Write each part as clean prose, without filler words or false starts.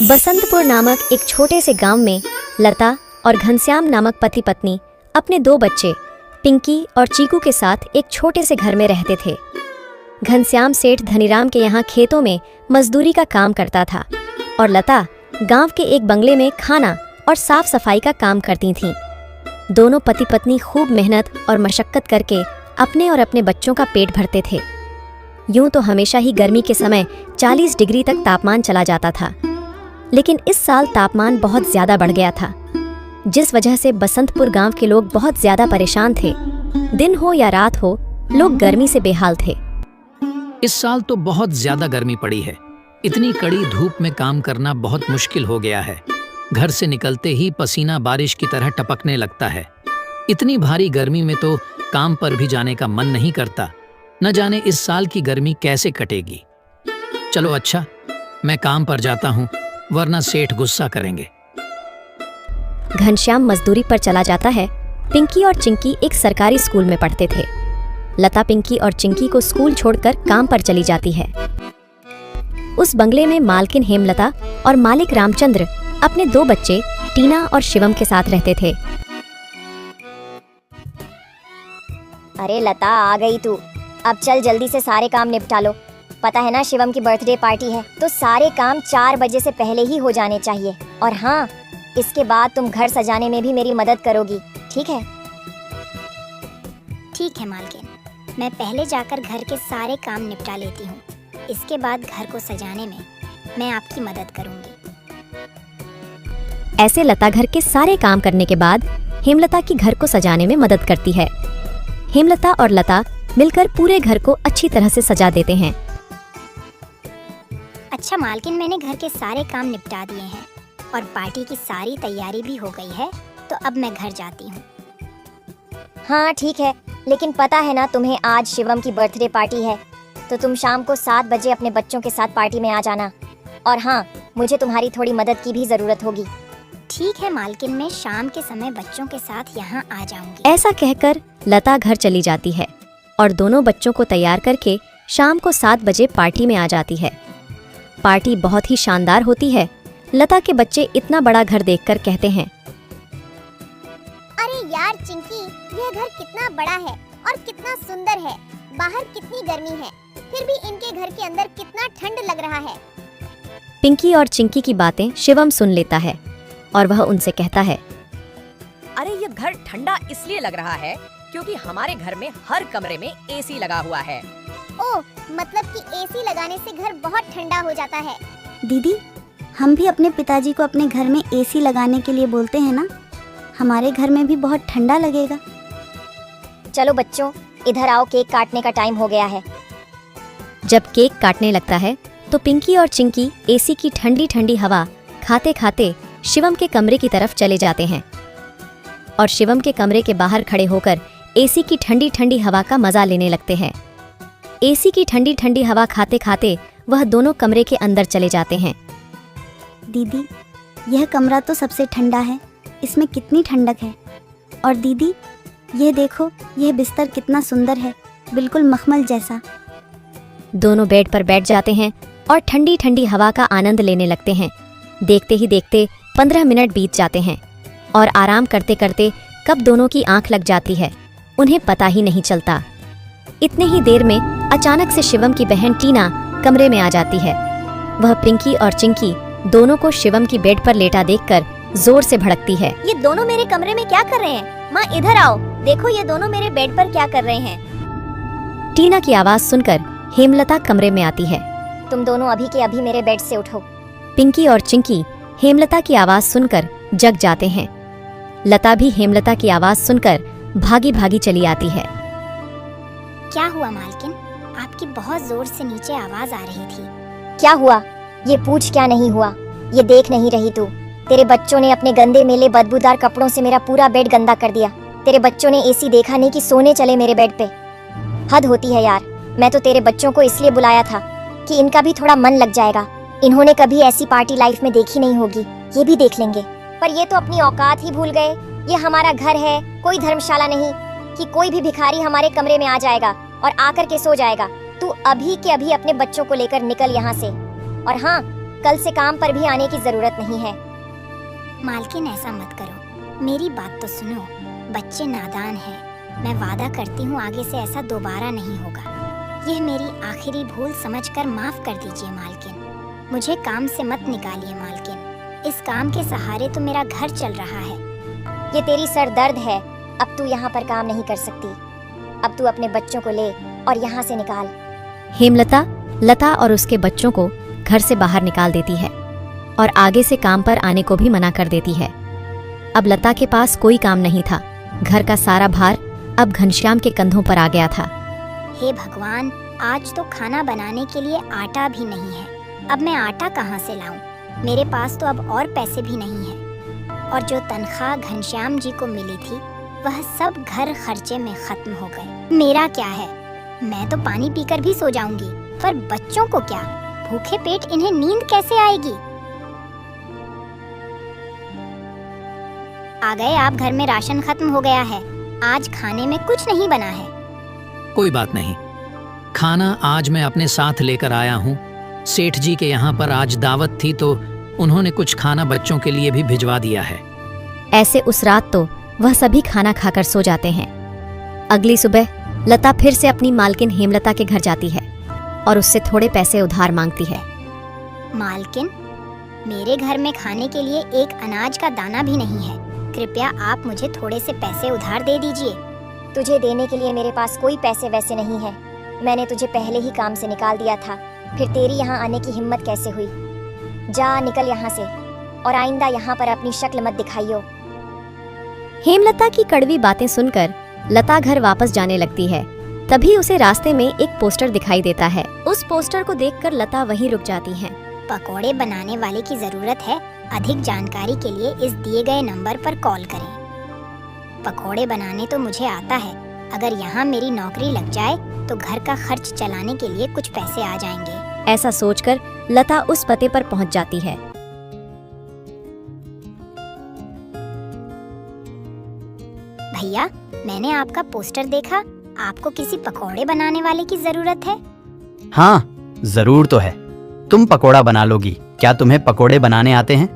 बसंतपुर नामक एक छोटे से गांव में लता और घनश्याम नामक पति पत्नी अपने दो बच्चे पिंकी और चीकू के साथ एक छोटे से घर में रहते थे। घनश्याम सेठ धनीराम के यहाँ खेतों में मजदूरी का काम करता था और लता गांव के एक बंगले में खाना और साफ सफाई का काम करती थीं। दोनों पति पत्नी खूब मेहनत और मशक्कत करके अपने और अपने बच्चों का पेट भरते थे। यूं तो हमेशा ही गर्मी के समय 40 डिग्री तक तापमान चला जाता था, लेकिन इस साल तापमान बहुत ज्यादा बढ़ गया था, जिस वजह से बसंतपुर गांव के लोग बहुत ज्यादा परेशान थे। दिन हो या रात हो, लोग गर्मी से बेहाल थे। इस साल तो बहुत ज्यादा गर्मी पड़ी है। इतनी कड़ी धूप में काम करना बहुत मुश्किल हो गया है। घर से निकलते ही पसीना बारिश की तरह टपकने लगता है। इतनी भारी गर्मी में तो काम पर भी जाने का मन नहीं करता। न जाने इस साल की गर्मी कैसे कटेगी। चलो अच्छा, मैं काम पर जाता हूँ, वरना सेठ गुस्सा करेंगे। घनश्याम मजदूरी पर चला जाता है। पिंकी और चिंकी एक सरकारी स्कूल में पढ़ते थे। लता पिंकी और चिंकी को स्कूल छोड़कर काम पर चली जाती है। उस बंगले में मालकिन हेमलता और मालिक रामचंद्र अपने दो बच्चे टीना और शिवम के साथ रहते थे। अरे लता, आ गई तू। अब चल जल्दी से सारे काम निपटा लो। पता है ना, शिवम की बर्थडे पार्टी है, तो सारे काम 4 बजे से पहले ही हो जाने चाहिए। और हाँ, इसके बाद तुम घर सजाने में भी मेरी मदद करोगी, ठीक है? ठीक है मालकिन, मैं पहले जाकर घर के सारे काम निपटा लेती हूँ। इसके बाद घर को सजाने में मैं आपकी मदद करूँगी। ऐसे लता घर के सारे काम करने के बाद हेमलता की घर को सजाने में मदद करती है। हेमलता और लता मिलकर पूरे घर को अच्छी तरह से सजा देते हैं। अच्छा मालकिन, मैंने घर के सारे काम निपटा दिए हैं और पार्टी की सारी तैयारी भी हो गई है, तो अब मैं घर जाती हूँ। हाँ ठीक है, लेकिन पता है ना तुम्हें आज शिवम की बर्थडे पार्टी है, तो तुम शाम को 7 बजे अपने बच्चों के साथ पार्टी में आ जाना। और हाँ, मुझे तुम्हारी थोड़ी मदद की भी जरूरत होगी। ठीक है मालकिन, मैं शाम के समय बच्चों के साथ यहाँ आ जाऊंगी। ऐसा कहकर लता घर चली जाती है और दोनों बच्चों को तैयार करके शाम को 7 बजे पार्टी में आ जाती है। पार्टी बहुत ही शानदार होती है। लता के बच्चे इतना बड़ा घर देखकर कहते हैं, अरे यार चिंकी, यह घर कितना बड़ा है और कितना सुंदर है। बाहर कितनी गर्मी है, फिर भी इनके घर के अंदर कितना ठंड लग रहा है। पिंकी और चिंकी की बातें शिवम सुन लेता है और वह उनसे कहता है, अरे ये घर ठंडा इसलिए लग रहा है क्योंकि हमारे घर में हर कमरे में एसी लगा हुआ है। ओह, मतलब कि एसी लगाने से घर बहुत ठंडा हो जाता है। दीदी, हम भी अपने पिताजी को अपने घर में एसी लगाने के लिए बोलते हैं ना, हमारे घर में भी बहुत ठंडा लगेगा। चलो बच्चों, इधर आओ, केक काटने का टाइम हो गया है। जब केक काटने लगता है तो पिंकी और चिंकी एसी की ठंडी ठंडी हवा खाते खाते शिवम के कमरे की तरफ चले जाते हैं और शिवम के कमरे के बाहर खड़े होकर एसी की ठंडी ठंडी हवा का मजा लेने लगते हैं। एसी की ठंडी ठंडी हवा खाते खाते वह दोनों कमरे के अंदर चले जाते हैं। दीदी, यह कमरा तो सबसे ठंडा है, इसमें कितनी ठंडक है। और दीदी, यह देखो, यह बिस्तर कितना सुंदर है, बिल्कुल मखमल जैसा। दोनों बेड पर बैठ जाते हैं और ठंडी ठंडी हवा का आनंद लेने लगते हैं। देखते ही देखते 15 मिनट बीत जाते हैं और आराम करते करते कब दोनों की आंख लग जाती है, उन्हें पता ही नहीं चलता। इतने ही देर में अचानक से शिवम की बहन टीना कमरे में आ जाती है। वह पिंकी और चिंकी दोनों को शिवम की बेड पर लेटा देखकर जोर से भड़कती है। ये दोनों मेरे कमरे में क्या कर रहे हैं? माँ इधर आओ, देखो ये दोनों मेरे बेड पर क्या कर रहे हैं। टीना की आवाज सुनकर हेमलता कमरे में आती है। तुम दोनों अभी के अभी मेरे बेड से उठो। पिंकी और चिंकी हेमलता की आवाज सुनकर जग जाते हैं। लता भी हेमलता की आवाज सुनकर भागी भागी चली आती है। क्या हुआ मालकिन? आपकी बहुत जोर से नीचे आवाज आ रही थी। क्या हुआ? ये पूछ क्या नहीं हुआ? ये देख नहीं रही तू? तेरे बच्चों ने अपने गंदे मेले बदबूदार कपड़ों से मेरा पूरा बेड गंदा कर दिया। तेरे बच्चों ने एसी देखा नहीं कि सोने चले मेरे बेड पे। हद होती है यार। मैं तो तेरे बच्चों को इसलिए बुलाया था कि इनका भी थोड़ा मन लग जाएगा। इन्होंने कभी ऐसी पार्टी लाइफ में देखी नहीं होगी, ये भी देख लेंगे। पर ये तो अपनी औकात ही भूल गए। ये हमारा घर है, कोई धर्मशाला नहीं कि कोई भी भिखारी हमारे कमरे में आ जाएगा और आकर के सो जाएगा। तू अभी के अभी अपने बच्चों को लेकर निकल यहाँ से। और हाँ, कल से काम पर भी आने की जरूरत नहीं है। मालकिन ऐसा मत करो, मेरी बात तो सुनो। बच्चे नादान हैं। मैं वादा करती हूँ आगे से ऐसा दोबारा नहीं होगा। यह मेरी आखिरी भूल समझकर माफ कर दीजिए मालकिन। मुझे काम से मत निकालिए मालकिन। इस काम के सहारे तो मेरा घर चल रहा है। ये तेरी सर दर्द है। अब तू यहाँ पर काम नहीं कर सकती। अब तू अपने बच्चों को ले और यहाँ से निकाल। हेमलता लता और उसके बच्चों को घर से बाहर निकाल देती है और आगे से काम पर आने को भी मना कर देती है। अब लता के पास कोई काम नहीं था। घर का सारा भार अब घनश्याम के कंधों पर आ गया था। हे भगवान, आज तो खाना बनाने के लिए आटा भी नहीं है। अब मैं आटा कहाँ से लाऊं? मेरे पास तो अब और पैसे भी नहीं हैं। और जो तनख्वाह घनश्याम जी को मिली थी वह सब घर खर्चे में खत्म हो गए। मेरा क्या है? मैं तो पानी पीकर भी सो जाऊंगी, पर बच्चों को क्या? भूखे पेट इन्हें नींद कैसे आएगी? आ गए आप। घर में राशन खत्म हो गया है। आज खाने में कुछ नहीं बना है। कोई बात नहीं, खाना आज मैं अपने साथ लेकर आया हूँ। सेठ जी के यहाँ पर आज दावत थी तो उन्होंने कुछ खाना बच्चों के लिए भी भिजवा दिया है। ऐसे उस रात तो वह सभी खाना खाकर सो जाते हैं। अगली सुबह लता फिर से अपनी मालकिन हेमलता के घर जाती है और उससे थोड़े पैसे उधार मांगती है। मालकिन, मेरे घर में खाने के लिए एक अनाज का दाना भी नहीं है। कृपया आप मुझे थोड़े से पैसे उधार दे दीजिए। तुझे देने के लिए मेरे पास कोई पैसे वैसे नहीं है। मैंने तुझे पहले ही काम से निकाल दिया था, फिर तेरी यहाँ आने की हिम्मत कैसे हुई? जा निकल यहाँ से और आइंदा यहाँ पर अपनी शक्ल मत दिखाइयो। हेमलता की कड़वी बातें सुनकर लता घर वापस जाने लगती है। तभी उसे रास्ते में एक पोस्टर दिखाई देता है। उस पोस्टर को देखकर लता वहीं रुक जाती है। पकोड़े बनाने वाले की जरूरत है। अधिक जानकारी के लिए इस दिए गए नंबर पर कॉल करें। पकोड़े बनाने तो मुझे आता है। अगर यहाँ मेरी नौकरी लग जाए तो घर का खर्च चलाने के लिए कुछ पैसे आ जाएंगे। ऐसा सोचकर लता उस पते पर पहुंच जाती है। भैया, मैंने आपका पोस्टर देखा। आपको किसी पकोड़े बनाने वाले की जरूरत है? हाँ, जरूर तो है। तुम पकोड़ा बना लोगी। क्या तुम्हें पकोड़े बनाने आते हैं?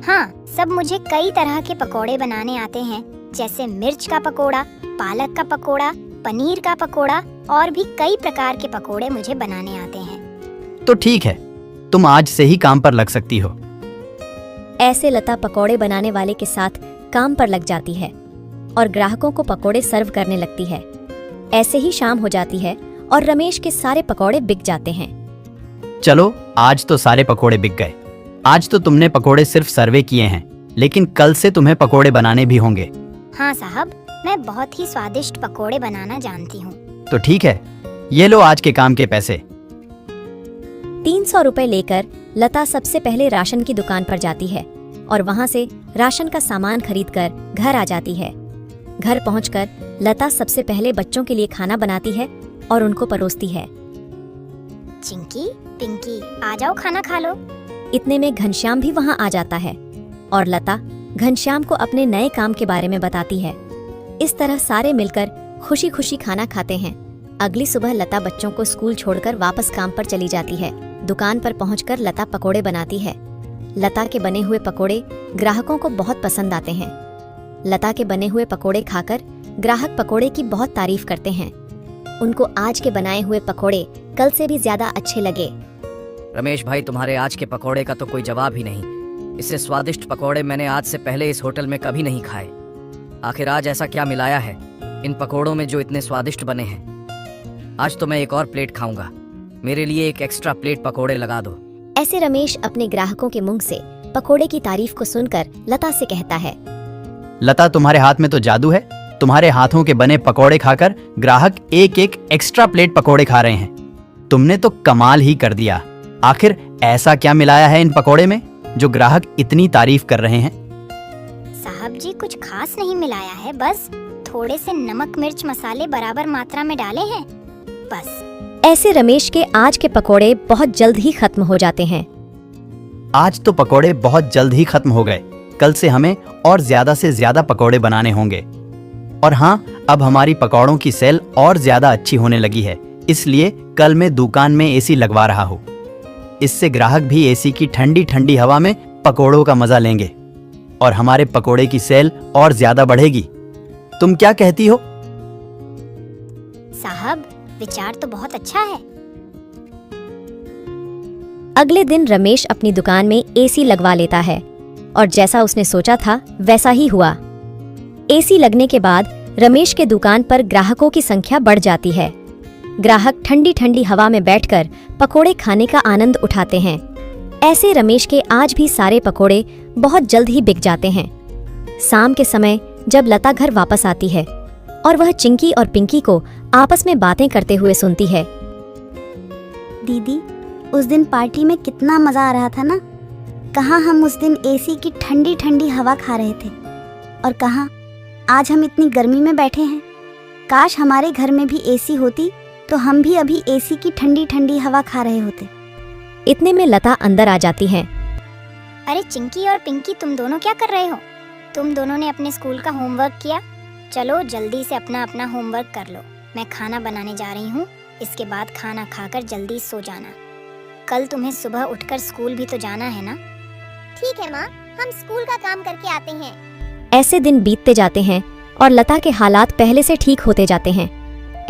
हाँ, सब मुझे कई तरह के पकोड़े बनाने आते हैं, जैसे मिर्च का पकोड़ा, पालक का पकोड़ा, पनीर का पकोड़ा और भी कई प्रकार के पकोड़े मुझे बनाने आते हैं। तो ठीक है, तुम आज से ही काम पर लग सकती हो। ऐसे लता पकोड़े बनाने वाले के साथ काम पर लग जाती है और ग्राहकों को पकोड़े सर्व करने लगती है। ऐसे ही शाम हो जाती है और रमेश के सारे पकोड़े बिक जाते हैं। चलो, आज तो सारे पकोड़े बिक गए। आज तो तुमने पकोड़े सिर्फ सर्वे किए हैं, लेकिन कल से तुम्हें पकोड़े बनाने भी होंगे। हाँ साहब, मैं बहुत ही स्वादिष्ट पकोड़े बनाना जानती हूँ। तो ठीक है, ये लो आज के काम के पैसे। 300 रुपए लेकर लता सबसे पहले राशन की दुकान पर जाती है और वहां से राशन का सामान खरीदकर घर आ जाती है। घर पहुंचकर लता सबसे पहले बच्चों के लिए खाना बनाती है और उनको परोसती है। चिंकी, पिंकी, आ जाओ खाना खा लो। इतने में घनश्याम भी वहां आ जाता है और लता घनश्याम को अपने नए काम के बारे में बताती है। इस तरह सारे मिलकर खुशी खुशी खाना खाते हैं। अगली सुबह लता बच्चों को स्कूल छोड़कर वापस काम पर चली जाती है। दुकान पर पहुंचकर लता पकोड़े बनाती है। लता के बने हुए पकोड़े ग्राहकों को बहुत पसंद आते हैं। लता के बने हुए पकोड़े खाकर ग्राहक पकोड़े की बहुत तारीफ करते हैं। उनको आज के बनाए हुए पकोड़े कल से भी ज्यादा अच्छे लगे। रमेश भाई, तुम्हारे आज के पकोड़े का तो कोई जवाब ही नहीं। इससे स्वादिष्ट पकोड़े मैंने आज से पहले इस होटल में कभी नहीं खाए। आखिर आज ऐसा क्या मिलाया है इन पकोड़ों में जो इतने स्वादिष्ट बने हैं? आज तो मैं एक और प्लेट खाऊंगा। मेरे लिए एक एक्स्ट्रा प्लेट पकोड़े लगा दो। ऐसे रमेश अपने ग्राहकों के मुंह से पकोड़े की तारीफ को सुनकर लता से कहता है, लता, तुम्हारे हाथ में तो जादू है। तुम्हारे हाथों के बने पकोड़े खाकर ग्राहक एक एक एक्स्ट्रा प्लेट पकोड़े खा रहे हैं। तुमने तो कमाल ही कर दिया। आखिर ऐसा क्या मिलाया है इन पकोड़े में जो ग्राहक इतनी तारीफ कर रहे हैं? साहब जी, कुछ खास नहीं मिलाया है, बस थोड़े से नमक मिर्च मसाले बराबर मात्रा में डाले हैं, बस। ऐसे रमेश के आज के पकोड़े बहुत जल्द ही खत्म हो जाते हैं। आज तो पकोड़े बहुत जल्द ही खत्म हो गए। कल से हमें और ज्यादा से ज्यादा पकोड़े बनाने होंगे। और हाँ, अब हमारी पकौड़ों की सेल और ज्यादा अच्छी होने लगी है, इसलिए कल मैं दुकान में एसी लगवा रहा हूँ। इससे ग्राहक भी एसी की ठंडी ठंडी हवा में पकोड़ों का मजा लेंगे और हमारे पकोड़े की सेल और ज्यादा बढ़ेगी। तुम क्या कहती हो? साहब, विचार तो बहुत अच्छा है। अगले दिन रमेश अपनी दुकान में एसी लगवा लेता है और जैसा उसने सोचा था वैसा ही हुआ। एसी लगने के बाद रमेश के दुकान पर ग्राहकों की संख्या बढ़ जाती है। ग्राहक ठंडी ठंडी हवा में बैठकर पकोड़े खाने का आनंद उठाते हैं। ऐसे रमेश के आज भी सारे पकोड़े बहुत जल्द ही बिक जाते हैं। शाम के समय जब लता घर वापस आती है और वह चिंकी और पिंकी को आपस में बातें करते हुए सुनती है। दीदी, उस दिन पार्टी में कितना मजा आ रहा था ना। कहाँ हम उस दिन एसी की ठंडी ठंडी हवा खा रहे थे और कहाँ आज हम इतनी गर्मी में बैठे हैं। काश हमारे घर में भी एसी होती तो हम भी अभी एसी की ठंडी ठंडी हवा खा रहे होते। इतने में लता अंदर आ जाती है। अरे चिंकी और पिंकी, तुम दोनों क्या कर रहे हो? तुम दोनों ने अपने स्कूल का होमवर्क किया? चलो जल्दी से अपना अपना होमवर्क कर लो। मैं खाना बनाने जा रही हूँ। इसके बाद खाना खाकर जल्दी सो जाना। कल तुम्हें सुबह उठकर स्कूल भी तो जाना है ना। ठीक है माँ, हम स्कूल का काम करके आते हैं। ऐसे दिन बीतते जाते हैं और लता के हालात पहले से ठीक होते जाते हैं।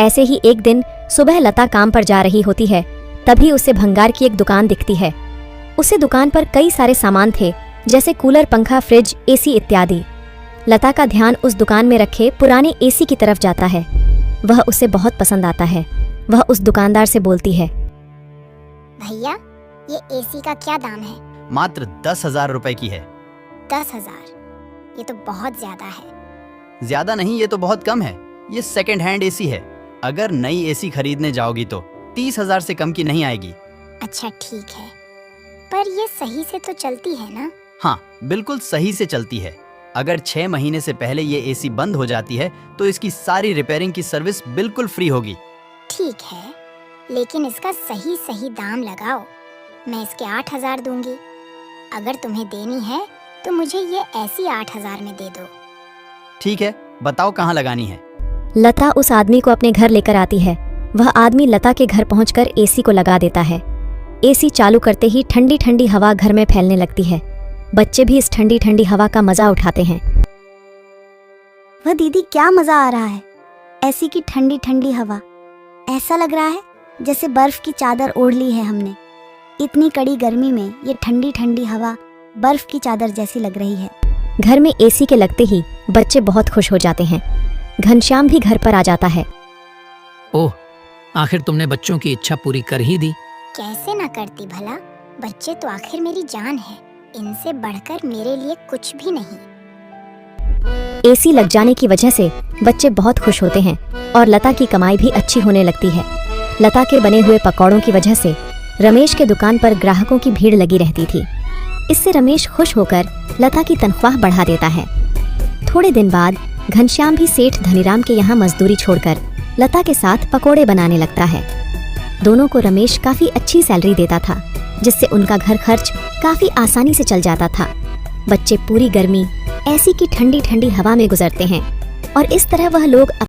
ऐसे ही एक दिन सुबह लता काम पर जा रही होती है, तभी उसे भंगार की एक दुकान दिखती है। उसे दुकान पर कई सारे सामान थे, जैसे कूलर, पंखा, फ्रिज, एसी इत्यादि। लता का ध्यान उस दुकान में रखे पुराने एसी की तरफ जाता है। वह उसे बहुत पसंद आता है। वह उस दुकानदार से बोलती है, भैया, ये एसी का क्या दाम है? मात्र 10,000 रुपए की है। 10,000? ये तो बहुत ज्यादा है। ज्यादा नहीं, ये तो बहुत कम है। ये सेकंड हैंड एसी है। अगर नई एसी खरीदने जाओगी तो 30,000 से कम की नहीं आएगी। अच्छा ठीक है, पर ये सही से तो चलती है ना? हाँ, बिल्कुल सही से चलती है। अगर 6 महीने से पहले ये एसी बंद हो जाती है तो इसकी सारी रिपेयरिंग की सर्विस बिल्कुल फ्री होगी। ठीक है, लेकिन इसका सही सही दाम लगाओ। मैं इसके 8,000 दूंगी। अगर तुम्हें देनी है तो मुझे ये ऐसी 8,000 में दे दो। ठीक है, बताओ कहाँ लगानी है। लता उस आदमी को अपने घर लेकर आती है। वह आदमी लता के घर पहुंचकर एसी को लगा देता है। एसी चालू करते ही ठंडी ठंडी हवा घर में फैलने लगती है। बच्चे भी इस ठंडी ठंडी हवा का मजा उठाते हैं। वह दीदी, क्या मजा आ रहा है। ऐसी की ठंडी ठंडी हवा, ऐसा लग रहा है जैसे बर्फ की चादर ओढ़ ली है हमने। इतनी कड़ी गर्मी में ये ठंडी ठंडी हवा बर्फ की चादर जैसी लग रही है। घर में एसी के लगते ही बच्चे बहुत खुश हो जाते हैं। घनश्याम भी घर पर आ जाता है। ओह, आखिर तुमने बच्चों की इच्छा पूरी कर ही दी। कैसे ना करती भला। बच्चे तो आखिर मेरी जान है। इनसे बढ़कर मेरे लिए कुछ भी नहीं। एसी लग जाने की वजह से बच्चे बहुत खुश होते हैं और लता की कमाई भी अच्छी होने लगती है। लता के बने हुए पकौड़ों की वजह से रमेश के दुकान पर ग्राहकों की भीड़ लगी रहती थी। इससे रमेश खुश होकर लता की तनख्वाह बढ़ा देता है। थोड़े दिन बाद घनश्याम भी सेठ धनीराम के यहाँ मजदूरी छोड़कर लता के साथ पकोड़े बनाने लगता है। दोनों को रमेश काफी अच्छी सैलरी देता था, जिससे उनका घर खर्च काफी आसानी से चल जाता था। बच्चे पूरी गर्मी एसी की ठंडी ठंडी हवा में गुजरते हैं और इस तरह वह लोग